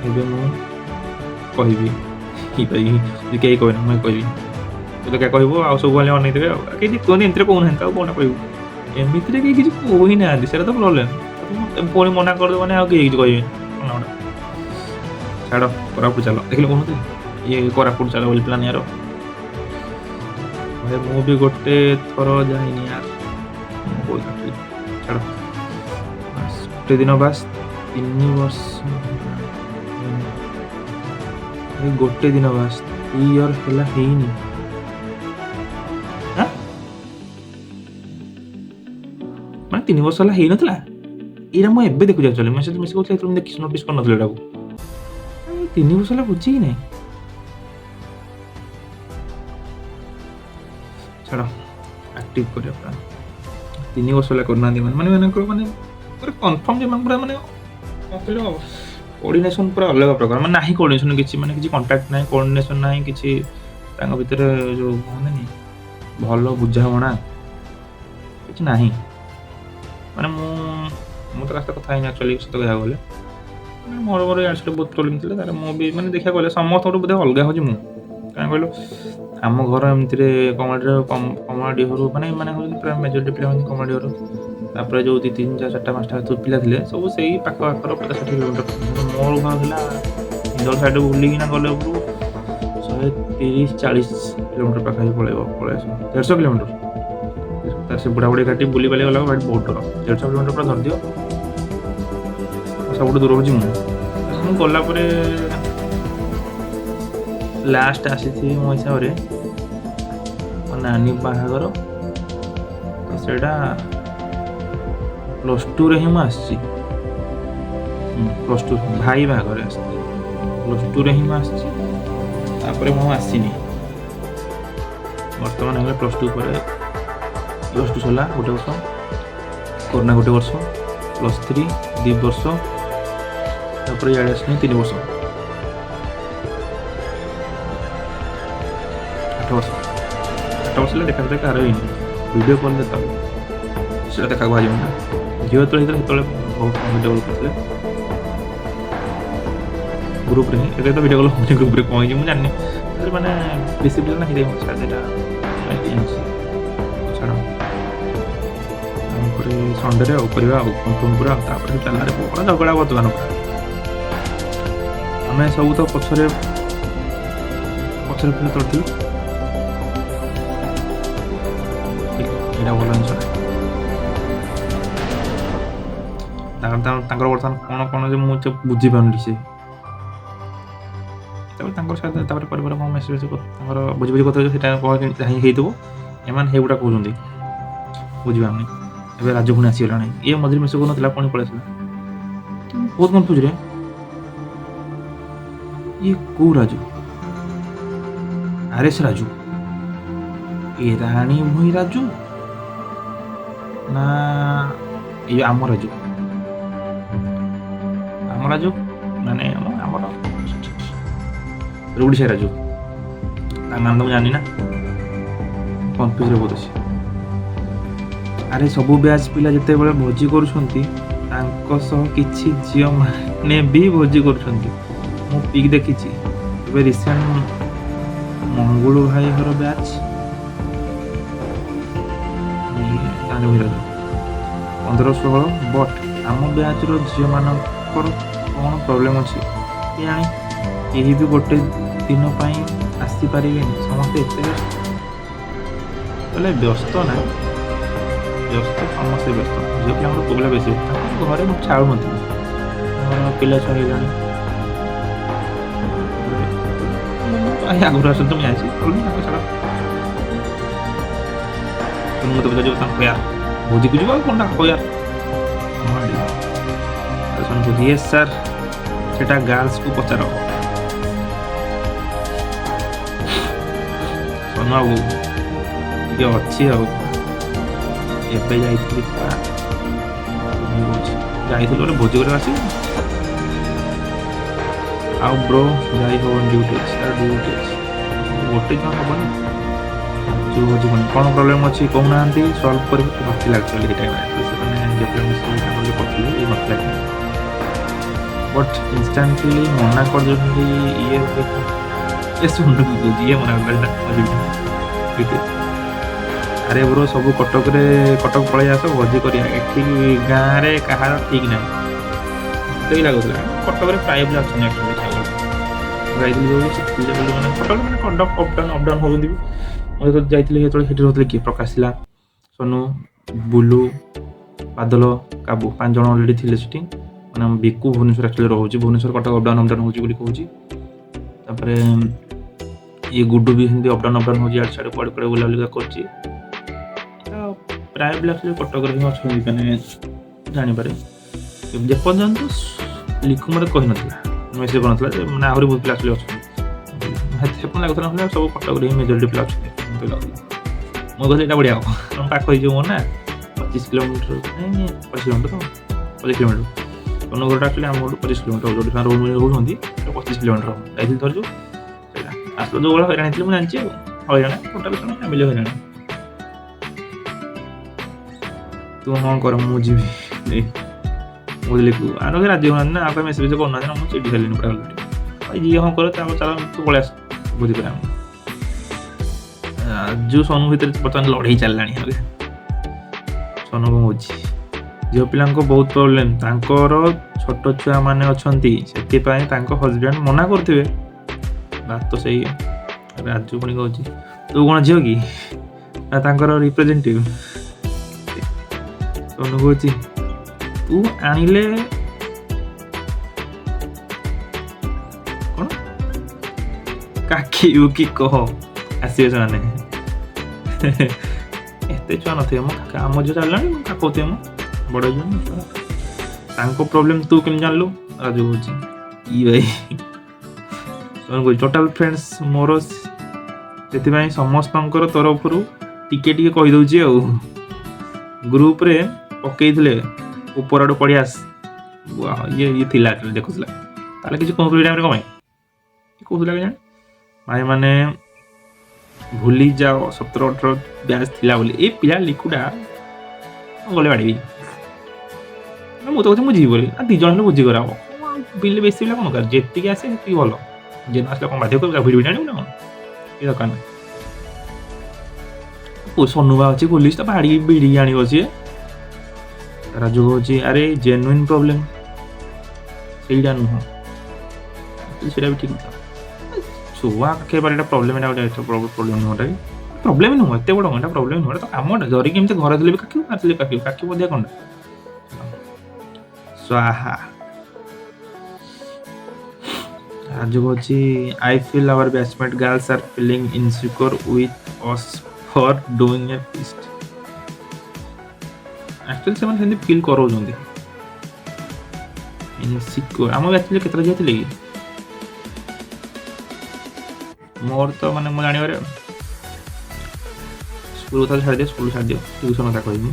ଏବେ ମୁଁ କହିବି, କେହି କହିବନି ମୁଁ କହିବି। ତୁ ତ କହିବୁ ଆଉ ସବୁ ହେଲେ ଅନେଇଦେବେ ଆଉ କେହି କୁହନି, ଏମିତିରେ କହୁନାହାନ୍ତି ଆଉ କ'ଣ କହିବୁ। ଏମିତିରେ କେହି କିଛି କହି ନାହାନ୍ତି, ସେଇଟା ତ ପ୍ରୋବ୍ଲେମ୍। ପୁଣି ମନା କରିଦେବ ମାନେ ଆଉ କେହି କିଛି କହିବେନି। ଛାଡ଼, କୋରାପୁଟ ଚାଲ। ଦେଖିଲେ କହୁନଥିଲି ଇଏ କୋରାପୁଟ ଚାଲ ବୋଲି ପ୍ଲାନ୍ ୟାର। ଭାଇ ମୁଁ ବି ଗୋଟେ ଥର ଯାଇନି ୟାର, ଛାଡ଼। ଗୋଟେ ଦିନ ବାସ୍ 3 ବର୍ଷ, ଗୋଟେ ଦିନ ବାସ୍ 3 ଇୟର୍ ହେଲା ହେଇନି। ମାନେ 3 ବର୍ଷ ହେଲା ହେଇନଥିଲା। ଏଇଟା ମୁଁ ଏବେ ଦେଖୁଛି ଆକ୍ଚୁଆଲି, ମେସେଜ କରୁଥିଲି ସେତେବେଳେ ଦେଖିଛି, ନୋଟିସ୍ କରିନଥିଲି ଏଟାକୁ। 3 ବର୍ଷ ହେଲା ବୁଝିକି ନାହିଁ। ଛାଡ଼, ଆକ୍ଟିଭ କରିବା ପ୍ଲାନ୍ 3 ବର୍ଷ ହେଲା କରୁନାହାନ୍ତି ମାନଙ୍କର ମାନେ ପୁରା କନଫର୍ମ ଯେ ପୁରା ମାନେ କ'ଣ କହିଲ କୋର୍ଡ଼ିନେସନ୍ ପୁରା ଅଲଗା ପ୍ରକାର, ମାନେ ନାହିଁ କୋର୍ଡ଼ିନେସନ୍ କିଛି, ମାନେ କିଛି କଣ୍ଟାକ୍ଟ ନାହିଁ, କୋର୍ଡ଼ିନେସନ୍ ନାହିଁ କିଛି ତାଙ୍କ ଭିତରେ, ଯେଉଁ କୁହନ୍ତିନି ଭଲ ବୁଝାମଣା କିଛି ନାହିଁ। ମାନେ ମୁଁ ତ ସହିତ କଥା ହେଇନି ଆକ୍ଚୁଆଲି, ସତ କହିବାକୁ ଗଲେ ମୋର ଇଆଡ଼େ ସିଆଡ଼େ ବହୁତ ପ୍ରୋବ୍ଲେମ୍ ଥିଲା। ତାର ମୁଁ ବି ମାନେ ଦେଖିବାକୁ ଗଲେ ସମସ୍ତଙ୍କଠୁ ବୋଧେ ଅଲଗା ହେଉଛି ମୁଁ। କାରଣ କହିଲୁ ଆମ ଘର ଏମିତିରେ କମଳାଡି ଘରୁ, ମାନେ ହେଉଛନ୍ତି ପୁରା ମେଜରିଟି ପିଲା ହେଉଛନ୍ତି କମଳାଡି ଘର। ତାପରେ ଯେଉଁ 2, 3, 4, 4ଟା 5ଟା ପିଲା ଥିଲେ ସବୁ ସେଇ ପାଖର 50-60 କିଲୋମିଟର। ମୋର ଘର ଥିଲା ହିନ୍ଦଳ ସାଇଡ଼୍ ବୁଲିକିନା ଗଲେ ଉପରୁ 130-40 କିଲୋମିଟର ପାଖାପାଖି ପଳେଇ ଆସିବ, 150 କିଲୋମିଟର। ତାର ସେ ବୁଢ଼ାବୁଢ଼ୀ ଘାଟି ବୁଲି ବାଲି ଗଲା ଭାରି ବହୁତ ଡର। 150 କିଲୋମିଟର ପୁରା ଧରିଦିଅ। ସବୁଠୁ ଦୂର ହେଉଛି ମୁଁ ଗଲା ପରେ ଲାଷ୍ଟ ଆସିଥିଲି ମୋ ହିସାବରେ ମୋ ନାନୀ ବାହାଘର, ତ ସେଇଟା +2ରେ ହିଁ ମୁଁ ଆସିଛି। +2 ଭାଇ ବାହାଘର ଆସିଛି, +2ରେ ହିଁ ମୁଁ ଆସିଛି। ତାପରେ ମୁଁ ଆସିନି। ବର୍ତ୍ତମାନ ହେଲେ +2 ପରେ, +2 ସରିଲା 1 ବର୍ଷ, କରୋନା 1 ବର୍ଷ, +3 2 ବର୍ଷ, ତାପରେ ଇଆଡ଼େ ଆସିନି 3 ବର୍ଷ, 8 ବର୍ଷ। 8 ବର୍ଷ ହେଲେ ଦେଖା କାହାର ହେଇନି। ଭିଡ଼ିଓ କଲ୍ ଦେଖା ସେଇଟା ଦେଖାକୁ ବାହାରିବ ନା। ଝିଅ ଯେତେବେଳେ ହେଇଥିଲା ସେତେବେଳେ ବହୁତ ଭିଡ଼ିଓ କଲ୍ କରିଥିଲେ ଗ୍ରୁପ୍ରେ ହିଁ। ଏବେ ତ ଭିଡ଼ିଓ କଲ୍ ହେଉନି ଗ୍ରୁପ୍ରେ, କ'ଣ ହେଇଛି ମୁଁ ଜାଣିନି। ମାନେ ବେଶୀ ପିଲା ନା ହେଇଯାଇ ଛାଡ଼, ସେଇଟା ଛାଡ଼। ତାପରେ ସଣ୍ଡେରେ ଆଉ କରିବା ଆଉ କନଫର୍ମ ପୁରା। ତାପରେ ଚାଲାରେ କ'ଣ ଝଗଡ଼ା ବର୍ତ୍ତମାନ ଆମେ ସବୁ ତ ପଛରେ ପିଲା ତୋଳିଥିଲୁ। ଏଇଟା ଭଲ ଜିନିଷ ନାହିଁ। ତାଙ୍କର ବର୍ତ୍ତମାନ କ'ଣ ଯେ ମୁଁ ବୁଝିପାରୁନି ସେ। ତାପରେ ତାଙ୍କର ସହିତ ତାପରେ ପରିବାର କ'ଣ ମେସେଜ ତାଙ୍କର ବୁଝି କଥା ସେଇଟା କ'ଣ ହେଇଥିବ। ଏମାନେ ହେଇଗୁଡ଼ା କହୁଛନ୍ତି, ବୁଝିପାରୁନି। ଏବେ ରାଜୁ ପୁଣି ଆସିଗଲାଣି, ଇଏ ମଝିରେ ମେସେଜ କରୁନଥିଲା, ପୁଣି ପଳେଇ ଆସିଲା। ବହୁତ କନଫ୍ୟୁଜ୍ରେ ଇଏ କୋଉ ରାଜୁ? ଆରେସ୍ ରାଜୁ, ଏ ରାଣୀ ଭୂଇଁ ରାଜୁ ନା ଇଏ ଆମ ରାଜୁ? ଆମ ରାଜୁ ମାନେ ଆମର ଓଡ଼ିଶା ରାଜୁ, ତା ନାମ ତ ମୁଁ ଜାଣିନି ନା। କନଫ୍ୟୁଜ୍ରେ ବହୁତ ଅଛି। ଆରେ ସବୁ ବ୍ୟାଚ୍ ପିଲା ଯେତେବେଳେ ଭୋଜି କରୁଛନ୍ତି ତାଙ୍କ ସହ କିଛି ଝିଅମାନେ ବି ଭୋଜି କରୁଛନ୍ତି। ମୁଁ ପିକ୍ ଦେଖିଛି। ଏବେ ରିସେଣ୍ଟ ମଙ୍ଗୁଳୁ ଭାଇ ଘର ବ୍ୟାଚ୍ 15-16, ବଟ୍ ଆମ ବ୍ୟାଚ୍ର ଝିଅମାନଙ୍କର କ'ଣ ପ୍ରୋବ୍ଲେମ୍ ଅଛି କେଜାଣି? କେହି ବି ଗୋଟେ ଦିନ ପାଇଁ ଆସିପାରିବେନି, ସମସ୍ତେ ଏତେ ବ୍ୟସ୍ତ। ହେଲେ ବ୍ୟସ୍ତ ନାହିଁ, ବ୍ୟସ୍ତ ସମସ୍ତେ ବ୍ୟସ୍ତ। ଝିଅ ପିଲାଙ୍କର ପୁଅ ପିଲା ବେଶୀ, ତାଙ୍କ ଘରେ ମୁଁ ଛାଡ଼ୁନଥିଲି, ପିଲା ଛୁଆ ହେଇଗଲାଣି। ଆଗରୁ ଆସନ୍ତୁ ମୁଁ ଜାଣିଛି, ତାଙ୍କ ଛାଡ଼। ମୁଁ ତ ପଚାରିବ ତାଙ୍କ ୟାର ଭୋଜିକୁ ଯିବ ଆଉ କ'ଣଟା ହବ ୟାର? ୟେସ୍ ସାର୍, ସେଟା ଗାର୍ଲସକୁ ପଚାର। ସୋନୁ ବାବୁ ଟିକେ ଅଛି ଆଉ ଏବେ ଯାଇଥିଲି ଯାଇଥିଲି ଗୋଟେ ଭୋଜି କରିବାକୁ ଆସିବି ଆଉ ବ୍ରୋ ଯାଇ ହେବନି ଡ୍ୟୁଟି ଅଛି ତାର ଡ୍ୟୁଟି ଅଛି ଗୋଟେ ଦିନ ହେବନି ଯେଉଁ ଭୋଜି କ'ଣ ପ୍ରୋବ୍ଲେମ୍ ଅଛି କହୁନାହାନ୍ତି ସଲ୍ଭ କରିବି ନଥିଲା ଆକ୍ଚୁଆଲି ଏଇ ଟାଇମ୍ରେ ସେମାନେ ଡେଭଲପମେଣ୍ଟ କରିଥିଲେ ଏ ନଥିଲା ବଟ୍ ଇନଷ୍ଟାଣ୍ଟଲି ମନା କରିଦେଉଛନ୍ତି ଇଏ ଏ ଶୁଣୁ ଇଏ ମନା କରିଦେଲା ଆରେ ବ୍ରୋ ସବୁ କଟକ ପଳେଇ ଆସ ଭୋଜି କରିବା ଏଠି ଗାଁରେ କାହାର ଠିକ୍ ନାହିଁ ମତେ ବି ଲାଗୁଥିଲା କଟକରେ ପ୍ରାୟ ପିଲା ଅଛନ୍ତି ଆକ୍ଚୁଆଲି ଯାଇଥିଲି ଯେଉଁ ଶିଖିଥିଲେ ବୋଲି ମାନେ କଟକରେ ମାନେ ଅପଡାଉନ୍ ହେଉଛନ୍ତି ବି ମୁଁ ଯେତେବେଳେ ଯାଇଥିଲି ସେତେବେଳେ ସେଠି ରହୁଥିଲେ କିଏ ପ୍ରକାଶ ଥିଲା ସୋନୁ ବୁଲୁ ବାଦଲ କାବୁ 5 ଜଣ ଅଲରେଡ଼ି ଥିଲେ ସେଠି ମାନେ ବିକୁ ଭୁବନେଶ୍ୱର ଆକ୍ଚୁଆଲି ରହୁଛି ଭୁବନେଶ୍ୱର କଟକ ଅପଡାଉନ୍ ହେଉଛି ବୋଲି କହୁଛି ତାପରେ ଇଏ ଗୁଡୁ ବି ସେମିତି ଅପଡାଉନ୍ ହେଉଛି ଇଆଡ଼େ ସିଆଡ଼େ କୁଆଡ଼େ ବୁଲାବୁଲି କରୁଛି ପ୍ରାୟ ପିଲା ଆକ୍ଚୁଆଲି କଟକରେ ହିଁ ଅଛନ୍ତି ମାନେ ଜାଣିପାରେ ଯେପର୍ଯ୍ୟନ୍ତ ଲିଖୁ ମୋତେ କହିନଥିଲା ମେସେଜ୍ କରିନଥିଲା ଯେ ମାନେ ଆହୁରି ବହୁତ ପିଲା ଆକ୍ଚୁଆଲି ଅଛନ୍ତି ସେପର୍ଯ୍ୟନ୍ତ ଲାଗୁଥିଲା ନଥିଲା ସବୁ କଟକରେ ହିଁ ମେଜରିଟି ପିଲା ଅଛନ୍ତି ମୋତେ ଲାଗୁଥିଲା ମୁଁ କହିଲି ଏଇଟା ବଢ଼ିଆ ହେବ ଆମ ପାଖ ହେଇଯିବ ମୋର ନା 25 କିଲୋମିଟର 25 କିଲୋମିଟର ତମ ଘରଟା ଆକ୍ଚୁଆଲି ଆମ ଘରଠୁ 25 କିଲୋମିଟର ଯେଉଁଠି ସେମାନେ ରହୁଛନ୍ତି 25 କିଲୋମିଟର ଯାଇଥିଲି ଧରଛୁ ସେଇଟା ଆସିଲ ଯେଉଁ ଭଳିଆ ହଇରାଣ ହେଇଥିଲି ମୁଁ ଜାଣିଛି ଆଉ ହଇରାଣ ଟୋଟାଲ୍ ଫ୍ୟାମିଲି ହଇରାଣ ତୁ ହଁ କର ମୁଁ ଯିବି ବୁଝିଲି ଆର ରାଜି ହଉନାହାନ୍ତି ନା ଆପଣ ମେସେଜ କରୁନାହାନ୍ତି ନା ମୁଁ ଚିଠି ସାରିଲିନି ପୁରା ଅଲରେଡ଼ି ଯିଏ ହଁ କରେ ତାପରେ ଚାଲ ତୁ ପଳେଇ ଆସ ବୁଝିପାରିବା ଆମେ ଯେଉଁ ସୋନୁ ଭିତରେ ବର୍ତ୍ତମାନ ଲଢ଼େଇ ଚାଲିଲାଣି ସୋନୁ କ'ଣ ହେଉଛି ଝିଅ ପିଲାଙ୍କ ବହୁତ ପ୍ରୋବ୍ଲେମ୍ ତାଙ୍କର ଛୋଟ ଛୁଆମାନେ ଅଛନ୍ତି ସେଥିପାଇଁ ତାଙ୍କ ହଜବେଣ୍ଡ ମନା କରୁଥିବେ ବାତ ତ ସେଇ ରାଜୁ ପୁଣି କହୁଛି ତୁ କ'ଣ ଝିଅ କି ନା ତାଙ୍କର ରିପ୍ରେଜେଣ୍ଟେଟିଭ୍ ସୋନୁ କହୁଛି ତୁ ଆଣିଲେ କ'ଣ କାଖିବୁ କି କହ ଆସିବେ ସେମାନେ ଏତେ ଛୁଆ ନଥିବେ ମୋ ଆମ ଝିଅ ଚାଲିଲାଣି ମୁଁ କାକଉଥିବେ ମୁଁ ବଡ଼ ଝିଅ ତାଙ୍କ ପ୍ରୋବ୍ଲେମ୍ ତୁ କେମିତି ଜାଣିଲୁ ରାଜୁ କହୁଛି ଇ ଭାଇ କହୁଛି ଟୋଟାଲ୍ ଫ୍ରେଣ୍ଡସ୍ ମୋର ସେଥିପାଇଁ ସମସ୍ତଙ୍କର ତରଫରୁ ଟିକେ ଟିକେ କହିଦେଉଛି ଆଉ ଗ୍ରୁପରେ ପକେଇଥିଲେ ଉପର ଆଡ଼ୁ ପଢ଼ି ଆସ ଇଏ ଥିଲା ଦେଖୁଥିଲା ତାହେଲେ କିଛି କହୁଥିଲି ଟାଇମ୍ରେ କ'ଣ ପାଇଁ କହୁଥିଲା କେଜାଣି ଭାଇମାନେ ଭୁଲି ଯାଅ 17-18 ବ୍ୟାଚ୍ ଥିଲା ବୋଲି ଏ ପିଲା ଲିକୁଟା ଗଲେ ବାଡ଼ିବି ମୁଁ ତ କହୁଛି ମୁଁ ଯିବି ବୋଲି 2 ଜଣ ହେଲେ ବୁଝି କରାବ ବିଲ୍ ବେଶୀ ପିଲା କ'ଣ ଦରକାର ଯେତିକି ଆସେ ସେତିକି ଭଲ ଯେ ନ ଆସିଲେ କ'ଣ ବାଧ୍ୟ କରିବ ଭିଡ଼ି ଆଣିବୁ ନା କ'ଣ ଏ ଦରକାର ନାହିଁ ସୋନୁବା ଅଛି ପୋଲିସ ତ ବିଡ଼ି ଆଣିବ ସିଏ ରାଜୁ କହୁଛି ଆରେ ଜେନୁଇନ୍ ପ୍ରୋବ୍ଲେମ୍ ସେଇଟା ନୁହଁ ସେଇଟା ବି ଠିକ୍ ଛୁଆ ପାଖରେ ଏଇଟା ପ୍ରୋବ୍ଲେମ୍ ଏଇଟା ପ୍ରୋବ୍ଲେମ୍ ନୁହଁଟା ପ୍ରୋବ୍ଲେମ୍ ନୁହଁ ଏତେ ବଡ଼ ଏଇଟା ପ୍ରୋବ୍ଲେମ୍ ନୁହଁ ତ କାମଟା ଧରିକି ଏମିତି ଘରେ ଥିଲେ ବି କାକିବ ଅଧିକା କ'ଣଟା ସ୍ୱାହା ରାଜୁ କହୁଛି I feel our batchmate girls are feeling insecure with us for doing a feast actually ସେମାନେ ସେମିତି ଫିଲ୍ କରାଉଛନ୍ତି ଇନସିକ୍ୟୁର ଆମ ବ୍ୟାଚରେ କେତେଟା ଝିଅ ଥିଲେ କି ମୋର ତ ମାନେ ମୁଁ ଜାଣିବାରେ ସ୍କୁଲ କଥା ଛାଡ଼ିଦିଅ ଟ୍ୟୁସନ୍ କଥା କହିବି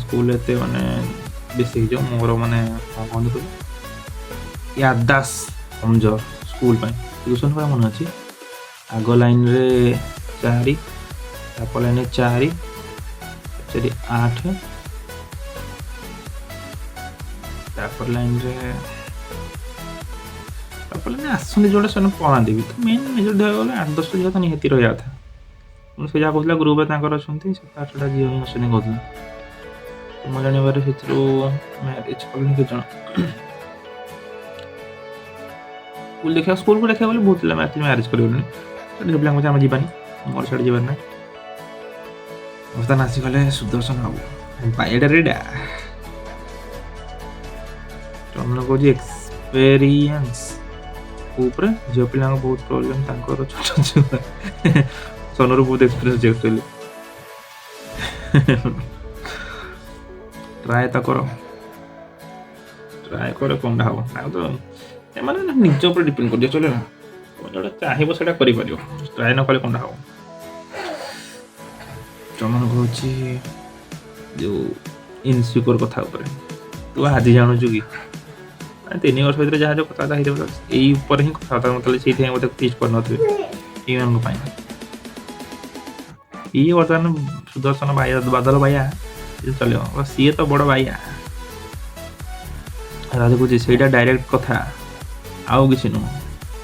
ସ୍କୁଲ ଏତେ ମାନେ ବେଶୀ ହେଇଯାଉ ମୋର ମାନେ କ'ଣ କହନ୍ତି କହିବି ୟାଦାସ କମଜୋର ସ୍କୁଲ ପାଇଁ ଟ୍ୟୁସନ୍ ପାଇଁ ମନେ ଅଛି ଆଗ ଲାଇନ୍ରେ 4 ତାପ ଲାଇନ୍ରେ 4 8 ତାପରେ ଲାଇନ୍ରେ ଆସୁଛନ୍ତି ଯେଉଁଟା ସେମାନେ ପଢ଼ାନ୍ତି ବି ମେନ୍ ମେଜର ଦେବାକୁ ଗଲେ 8-10ଟା ଝିଅ ତ ନିହାତି ରହିବା କଥା ମୁଁ ସେ ଯାହା କହୁଥିଲା ଗ୍ରୁପରେ ତାଙ୍କର ଅଛନ୍ତି 7-8ଟା ଝିଅ ହିଁ ଅଛନ୍ତି କହୁଥିଲା ମୁଁ ଜାଣିବାରେ ସେଥିରୁ ମ୍ୟାରେଜ୍ କଲେଣି କେତେଜଣ ସ୍କୁଲକୁ ଦେଖିବାକୁ ଗଲେ ବହୁତ ପିଲା ମ୍ୟାରେଜ୍ କରିଗଲେଣି ଝିଅ ପିଲାଙ୍କୁ କହୁଛି ଆମେ ଯିବାନି ମୋର ସିଆଡ଼େ ଯିବାର ନାହିଁ ବର୍ତ୍ତମାନ ଆସିଗଲେ ସୁଦର୍ଶନ ବାବୁ ଏଇଟା ରେଡ଼ା ତମେ କହୁଛି ଏକ୍ସପେରିଏନ୍ସ ଉପରେ ଝିଅ ପିଲାଙ୍କ ବହୁତ ପ୍ରୋବ୍ଲେମ୍ ତାଙ୍କର ଛୋଟ ଛୁଆ ସୋନୁର ବହୁତ ଏକ୍ସପିରିଏନ୍ସ ଅଛି ଆକ୍ଚୁଆଲି ଟ୍ରାଏ ତ କର କ'ଣଟା ହେବ ତାକୁ ତ ଏମାନେ ନିଜ ଉପରେ ଡିପେଣ୍ଡ କରିଦିଅ ଚଲେ ନା ତମେ ଯେଉଁଟା ଚାହିଁବ ସେଇଟା କରିପାରିବ ଟ୍ରାଏ ନ କଲେ କ'ଣଟା ହେବ ତମମାନଙ୍କୁ ହଉଛି ଯେଉଁ ଇନସିକ୍ୟୁର କଥା ଉପରେ ତୁ ଆଜି ଜାଣୁଛୁ କି 3 ବର୍ଷ ଭିତରେ ଯାହା ଯେଉଁ କଥାବାର୍ତ୍ତା ହେଇଥିବ ଏଇ ଉପରେ ହିଁ କଥାବାର୍ତ୍ତା ମତେ ସେଇଥିପାଇଁ ମୋତେ ଫିଷ୍ଟ କରିନଥିବେ ଏଇମାନଙ୍କ ପାଇଁ। ଇଏ ବର୍ତ୍ତମାନ ସୁଦର୍ଶନ ବାଦଲ ବାଇଆ ଚଳିବ, ସିଏ ତ ବଡ଼ ବାଇଆ ରାଜୁ କହୁଛି ସେଇଟା ଡାଇରେକ୍ଟ କଥା ଆଉ କିଛି ନୁହଁ।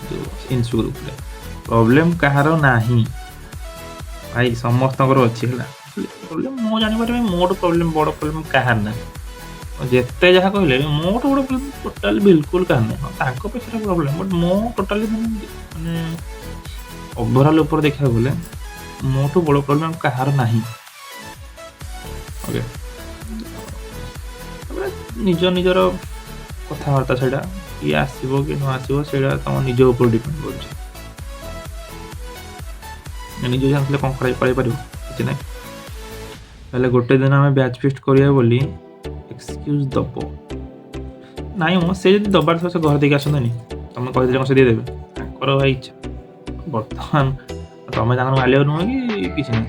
ଯେଉଁ ଇନସିକ୍ୟୁର ଉପରେ ପ୍ରୋବ୍ଲେମ୍ କାହାର ନାହିଁ ଭାଇ, ସମସ୍ତଙ୍କର ଅଛି ହେଲା ପ୍ରୋବ୍ଲେମ୍। ମୁଁ ଜାଣିପାରେ ମୋଠୁ ପ୍ରୋବ୍ଲେମ୍ ବଡ଼ ପ୍ରୋବ୍ଲେମ୍ କାହାର ନାହିଁ। ଯେତେ ଯାହା କହିଲେ ମୋଠୁ ବଡ଼ ପ୍ରୋବ୍ଲେମ୍ ଟୋଟାଲି ବିଲକୁଲ କାହାର ନାହିଁ। ତାଙ୍କ ପଛରେ ପ୍ରୋବ୍ଲେମ୍ ବଟ୍ ମୁଁ ଟୋଟାଲି ମାନେ ଓଭରଅଲ୍ ଉପରେ ଦେଖିବାକୁ ଗଲେ ମୋଠୁ ବଡ଼ ପ୍ରୋବ୍ଲେମ୍ କାହାର ନାହିଁ। ଓକେ, ତାପରେ ନିଜ ନିଜର କଥାବାର୍ତ୍ତା ସେଇଟା କିଏ ଆସିବ କି ନ ଆସିବ ସେଇଟା ତମ ନିଜ ଉପରେ ଡିପେଣ୍ଡ କରୁଛି। ନିଜ ଜାଣିଥିଲେ କ'ଣ କରିପାରିବ କିଛି ନାହିଁ। ହେଲେ ଗୋଟେ ଦିନ ଆମେ ବ୍ୟାଚ୍ ଫିଷ୍ଟ କରିବା ବୋଲି ଏକ୍ସକ୍ୟୁଜ୍ ଦବ ନାଇଁ ମୁଁ ସେ ଯଦି ଦବାର ଥିବ ସେ ଘର ଦେଇକି ଆସନ୍ତାନି, ତମେ କହିଦେଲେ କ'ଣ ସେ ଦେଇଦେବେ? ତାଙ୍କର ଭାଇ ଇଚ୍ଛା। ବର୍ତ୍ତମାନ ତମେ ତାଙ୍କର ମାଲିକ ନୁହଁ କି କିଛି ନାହିଁ,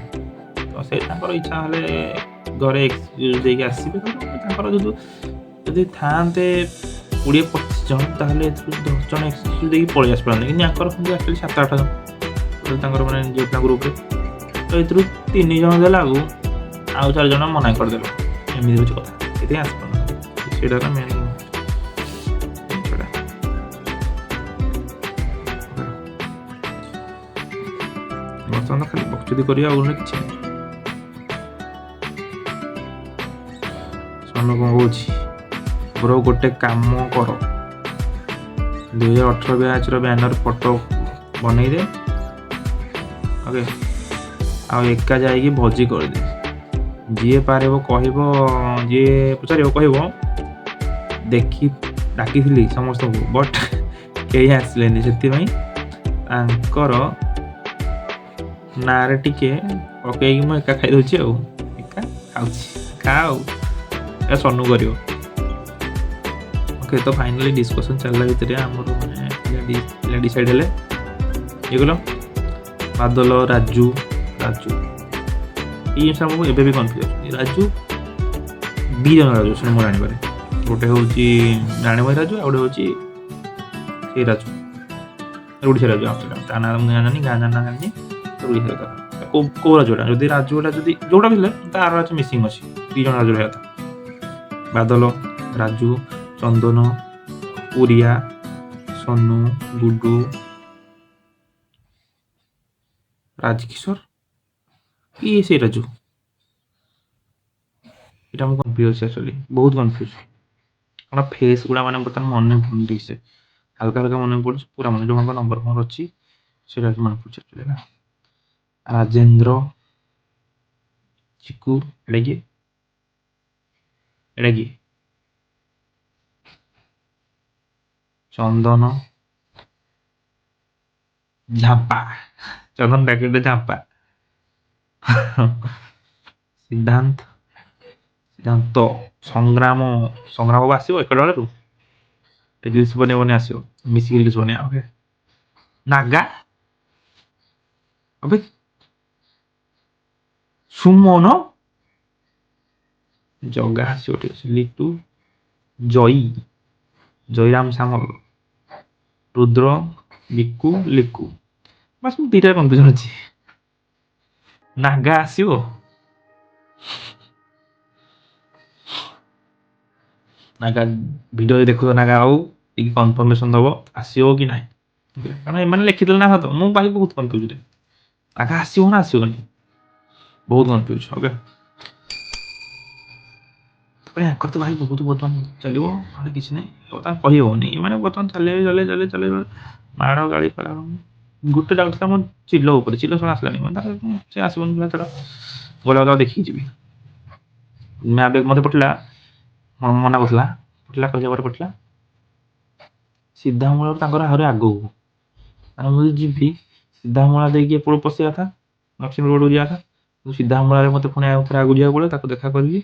ତ ସେ ତାଙ୍କର ଇଚ୍ଛା ହେଲେ ଘରେ ଏକ୍ସକ୍ୟୁଜ୍ ଦେଇକି ଆସିବେ। ତାଙ୍କର ଯଦି ଥାଆନ୍ତେ 20-25 ଜଣ ତାହେଲେ ଏଥିରୁ 10 ଜଣ ଏକ୍ସକ୍ୟୁଜ୍ ଦେଇକି ପଳେଇ ଆସିପାରନ୍ତେ, କିନ୍ତୁ ୟାଙ୍କର କିନ୍ତୁ ଆକ୍ଚୁଆଲି 7-8 ଜଣ ତାଙ୍କର ମାନେ ଝିଅ ପିଲା ଗ୍ରୁପ୍ରେ, ତ ଏଥିରୁ 3 ଜଣ ଦେଲାକୁ ଆଉ 4 ଜଣ ମନା କରିଦେଲେ। ଏମିତି ହେଉଛି କଥା, ସେଥିପାଇଁ ଆସିପାରୁନାହାନ୍ତି। ସେଇଟା ହେଲା ମେନ୍ ଜିନିଷଟା। ବର୍ତ୍ତମାନ ଖାଲି ବକ୍ତୃତି କରିବା ଆଉ କିଛି ନାହିଁ। ସନୁ କ'ଣ କହୁଛି? ବ୍ରୋ ଗୋଟେ କାମ କର, 2018 ବ୍ୟାଚ୍ର ବ୍ୟାନର ଫଟୋ ବନେଇଦେ, ଓକେ, ଆଉ ଏକା ଯାଇକି ଭୋଜି କରିଦେ। ଯିଏ ପାରିବ କହିବ, ଯିଏ ପଚାରିବ କହିବ ଡାକିଥିଲି ସମସ୍ତଙ୍କୁ ବଟ୍ କେହି ଆସିଲେନି, ସେଥିପାଇଁ ତାଙ୍କର ନାଁରେ ଟିକେ ପକେଇକି ମୁଁ ଏକା ଖାଇଦେଉଛି। ଆଉ ଏକା ଖାଉଛି, ଖାଉ ସନୁ କରିବ। ଓକେ, ତ ଫାଇନାଲି ଡିସ୍କସନ୍ ଚାଲିଲା ଭିତରେ ଆମର ମାନେ ପିଲା ଡିସାଇଡ୍ ହେଲେ ଇଏ କଲ ବାଦଲ ରାଜୁ ଏଇ ଜିନିଷ ଆମକୁ ଏବେ ବି କନଫ୍ୟୁଜ୍ ଅଛି। ରାଜୁ 2 ଜଣ ରାଜୁ ଅଛନ୍ତି ମୁଁ ଜାଣିପାରେ। ଗୋଟେ ହେଉଛି ରାଣୀଭାଇ ରାଜୁ, ଆଉ ଗୋଟେ ହେଉଛି ସେଇ ରାଜୁ ଓଡ଼ିଶା ରାଜୁ। ତା ନାଁ ମୁଁ ଜାଣିନି, ଗାଁ ନା ଜାଣିନି, ଓଡ଼ିଶା କେଉଁ ରାଜୁଟା ଯଦି ରାଜୁଟା ଯଦି ଯେଉଁଟା ବି ହେଲେ ତାର ଅଛି ମିସିଂ ଅଛି। 2 ଜଣ ରାଜୁ ରହିବା କଥା। ବାଦଲ ରାଜୁ, ଚନ୍ଦନ, ପୁରିଆ, ସନୁ, ଗୁଡୁ, ରାଜକିଶୋର, କିଏ ସେଇ ରାଜୁ? ଏଇଟା ମୁଁ କନଫ୍ୟୁଜ୍ ଅଛି ଆକ୍ଚୁଆଲି, ବହୁତ କନଫ୍ୟୁଜ୍। କାରଣ ଫେସ୍ ଗୁଡ଼ା ମାନେ ବର୍ତ୍ତମାନ ମନେ ପଡ଼ୁନି ଠିକ୍ ସେ, ହାଲକା ମନେ ପଡ଼ୁଛି, ପୁରା ମନେ ଯେଉଁମାନଙ୍କ ନମ୍ବର ମୋର ଅଛି ସେଇଟା ମନେ ପଡ଼ୁଛି ଆକ୍ଚୁଆଲି ନା। ରାଜେନ୍ଦ୍ର, ଚିକୁ, ଏଇଟା କିଏ? ଚନ୍ଦନ, ଝାମ୍ପା, ଚନ୍ଦନ ଡାକିଟେ ଝାମ୍ପା, ସିଦ୍ଧାନ୍ତ, ସଂଗ୍ରାମ ବାବୁ ଆସିବ ଏକଟା ବେଳରୁ ରିଲ୍ସ ବନେଇବନି, ଆସିବ ମିଶିକି ରିଲ୍ସ ବନେଇବା। ଓକେ, ନାଗା ଅବେ ସୁମନ, ଜଗା ଆସିବ, ଠିକ ଅଛି, ଲିଟୁ, ଜୟରାମ ସାମଲ, ରୁଦ୍ର, ବିକୁ, ଲିକୁ। ବାସ୍ ମୁଁ 2ଟା କନଫ୍ୟୁଜନ୍ ଅଛି। ନାଗା ଆସିବ, ନାଗା ଭିଡ଼ିଓ ଦେଖୁଛ, ନାଗା ଆଉ ଟିକେ କନଫର୍ମେସନ୍ ଦେବ ଆସିବ କି ନାହିଁ, କାରଣ ଏମାନେ ଲେଖିଦେଲେ ନା ସତ। ମୁଁ ଭାଇ ବହୁତ କନଫ୍ୟୁଜ୍। ନାଗା ଆସିବ ନା ଆସିବନି, ବହୁତ କନଫ୍ୟୁଜ୍। ଓକେ, ୟାଙ୍କର ତ ଭାଇ ବହୁତ ବର୍ତ୍ତମାନ ଚାଲିବ, ନହେଲେ କିଛି ନାହିଁ, ବର୍ତ୍ତମାନ କହିହେବନି। ମାନେ ବର୍ତ୍ତମାନ ଚାଲିବେ ମାଡ଼ ଗାଳି କଲା। ଗୋଟେ ଡାଉଟ୍ ମୋ ଚିଲ ଉପରେ, ଚିଲ ଶୁଣା ଆସିଲାନି, ସେ ଆସିବନି ସେଟା ଗଲା ଦେଖିକି ଯିବି। ମ୍ୟାପ୍ ମୋତେ ପଠିଲା, ମନା କରୁଥିଲା, କହିଲା ପରେ ପଠିଲା ସିଧାମୂଳାରୁ ତାଙ୍କର ଆହୁରି ଆଗକୁ। ମୁଁ ଯଦି ଯିବି ସିଧାମୂଳା ଦେଇକି ଏପଟକୁ ପଶିବା କଥା, ଲକ୍ଷ୍ମୀ ରୋଡ଼କୁ ଯିବା କଥା, ସିଧାମୂଳାରେ ମୋତେ ପୁଣି ଆଉ ଥରେ ଆଗକୁ ଯିବାକୁ ପଡ଼ିବ, ତାକୁ ଦେଖା କରିକି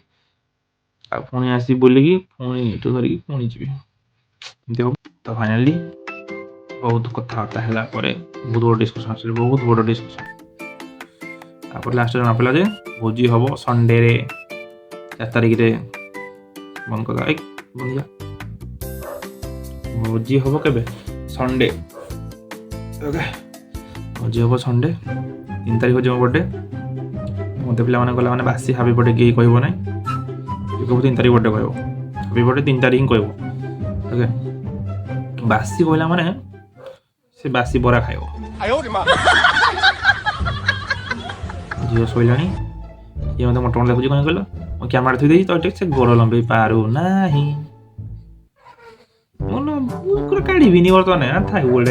ଆଉ ପୁଣି ଆସି ବୁଲିକି ପୁଣି ଏଠୁ ଧରିକି ପୁଣି ଯିବି। ଏମିତି ହବ। ତ ଫାଇନାଲି ବହୁତ କଥାବାର୍ତ୍ତା ହେଲା ପରେ ବହୁତ ବଡ଼ ଡିସ୍କସନ୍ ଆସିଲା, ବହୁତ ବଡ଼ ଡିସ୍କସନ୍। तापर लास्ट जना पड़ा जे भोजी हम संडे रे 4 तारिख रे बंद कर बंद जा भोजी हम के संडे ओके भोजी हम संडे 3 तारिख हो बर्थडे मत पे गला मैंने बासी हापी बर्थडे कहीं कह ना कह 3 तारिख बर्थडे कह हापी बर्थडे 3 तारिख ही कह ओके बासी कहला माने से बासी बरा खाइब झील शोला ये मत मोटा मोटा देखुची कौन कहल क्यामेरा थी तो से गोड़ लंबे पारू ना मन काढ़ी बर्तमान था गोल्ड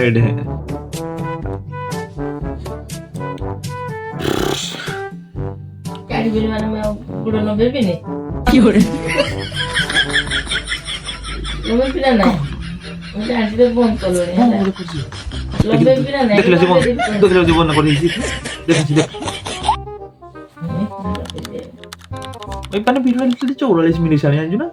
जीवन कर मैंने वीडियो 44 मिनट जानी ना